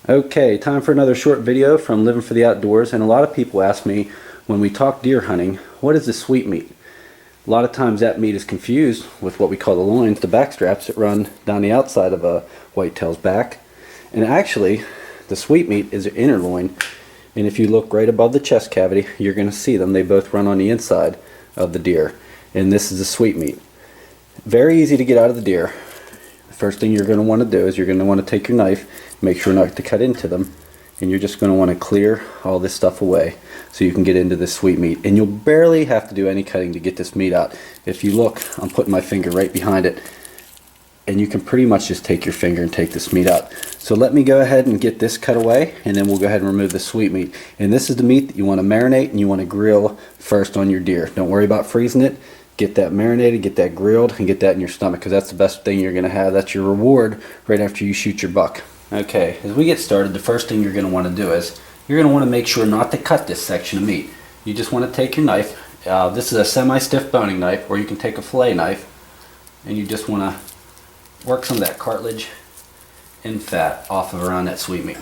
Okay, time for another short video from Living for the Outdoors. And a lot of people ask me when we talk deer hunting, what is the sweet meat? A lot of times that meat is confused with what we call the loins, the back straps that run down the outside of a whitetail's back. And actually, the sweet meat is the inner loin. And if you look right above the chest cavity, you're going to see them. They both run on the inside of the deer. And this is the sweet meat. Very easy to get out of the deer. The first thing you're going to want to do is you're going to want to take your knife, make sure not to cut into them, and you're just going to want to clear all this stuff away so you can get into the sweet meat. And you'll barely have to do any cutting to get this meat out. If you look, I'm putting my finger right behind it, and you can pretty much just take your finger and take this meat out. So let me go ahead and get this cut away, and then we'll go ahead and remove the sweet meat. And this is the meat that you want to marinate and you want to grill first on your deer. Don't worry about freezing it. Get that marinated, get that grilled, and get that in your stomach, because that's the best thing you're going to have. That's your reward right after you shoot your buck. Okay, as we get started, the first thing you're going to want to do is you're going to want to make sure not to cut this section of meat. You just want to take your knife. This is a semi-stiff boning knife, or you can take a fillet knife, and you just want to work some of that cartilage and fat off of around that sweet meat.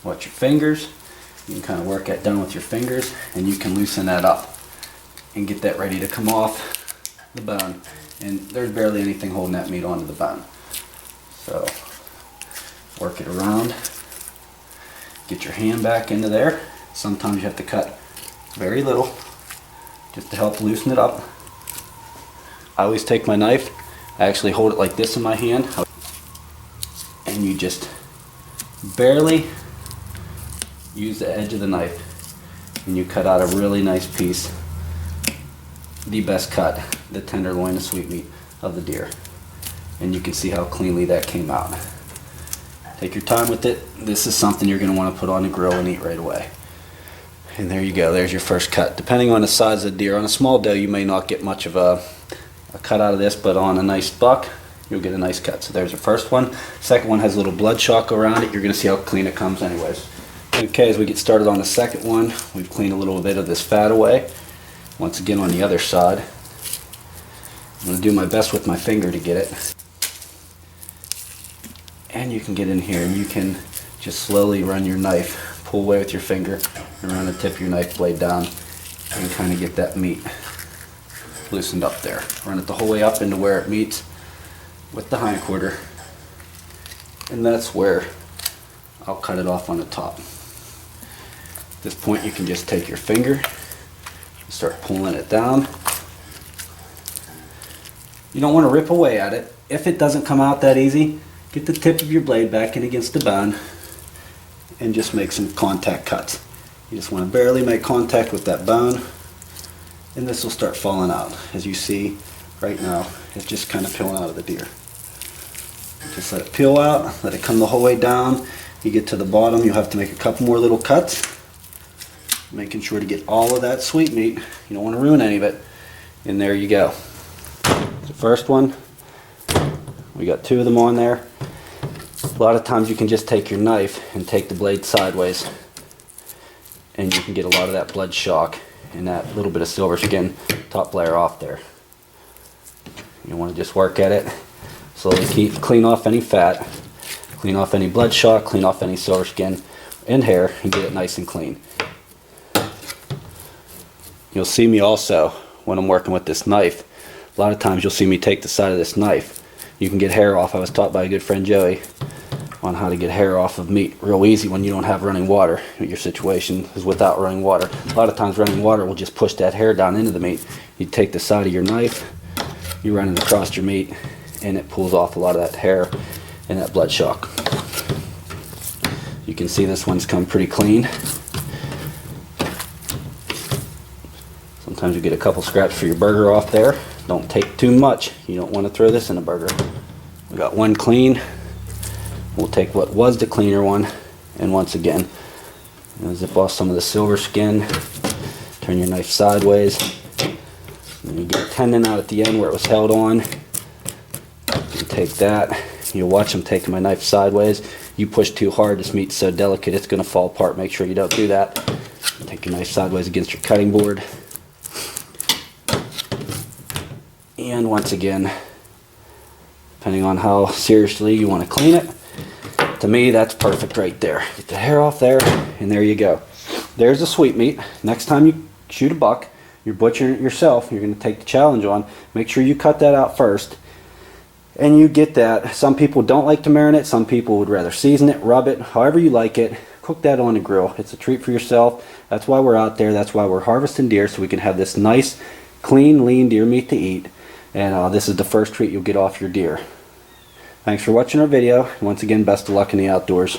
Watch your fingers. You can kind of work that down with your fingers, and you can loosen that up and get that ready to come off the bone. And there's barely anything holding that meat onto the bone. So work it around. Get your hand back into there. Sometimes you have to cut very little just to help loosen it up. I always take my knife, I actually hold it like this in my hand, and you just barely use the edge of the knife, and you cut out a really nice piece. The best cut, the tenderloin, the sweet meat of the deer. And you can see how cleanly that came out. Take your time with it. This is something you're going to want to put on the grill and eat right away. And there you go, there's your first cut. Depending on the size of the deer, on a small doe you may not get much of a cut out of this, but on a nice buck you'll get a nice cut. So there's the first one. Second one has a little blood shock around it. You're going to see how clean it comes anyways. Okay, as we get started on the second one, we've cleaned a little bit of this fat away. Once again on the other side, I'm going to do my best with my finger to get it. And you can get in here and you can just slowly run your knife, pull away with your finger around the tip of your knife blade down, and kind of get that meat loosened up there. Run it the whole way up into where it meets with the hindquarter, and that's where I'll cut it off on the top. At this point you can just take your finger and start pulling it down. You don't want to rip away at it. If it doesn't come out that easy, get the tip of your blade back in against the bone and just make some contact cuts. You just want to barely make contact with that bone, and this will start falling out. As you see right now, it's just kind of peeling out of the deer. Just let it peel out, let it come the whole way down. You get to the bottom, you'll have to make a couple more little cuts, making sure to get all of that sweet meat. You don't want to ruin any of it. And there you go. The first one, we got two of them on there. A lot of times you can just take your knife and take the blade sideways, and you can get a lot of that blood shock and that little bit of silver skin top layer off there. You want to just work at it, slowly clean off any fat, clean off any blood shock, clean off any silver skin and hair, and get it nice and clean. You'll see me also when I'm working with this knife. A lot of times you'll see me take the side of this knife. You can get hair off. I was taught by a good friend Joey on how to get hair off of meat real easy when you don't have running water. Your situation is without running water. A lot of times running water will just push that hair down into the meat. You take the side of your knife, you run it across your meat, and it pulls off a lot of that hair and that blood shock. You can see this one's come pretty clean. Sometimes you get a couple scraps for your burger off there. Don't take too much. You don't want to throw this in a burger. We got one clean. We'll take what was the cleaner one, and once again, zip off some of the silver skin. Turn your knife sideways. And you get a tendon out at the end where it was held on. You take that. You'll watch I'm taking my knife sideways. You push too hard, this meat's so delicate it's going to fall apart. Make sure you don't do that. Take your knife sideways against your cutting board. And once again, depending on how seriously you want to clean it. To me, that's perfect right there. Get the hair off there, and there you go. There's the sweetmeat. Next time you shoot a buck, you're butchering it yourself, you're going to take the challenge on, make sure you cut that out first. And you get that. Some people don't like to marinate, some people would rather season it, rub it, however you like it. Cook that on the grill. It's a treat for yourself. That's why we're out there. That's why we're harvesting deer, so we can have this nice, clean, lean deer meat to eat. And this is the first treat you'll get off your deer. Thanks for watching our video. Once again, best of luck in the outdoors.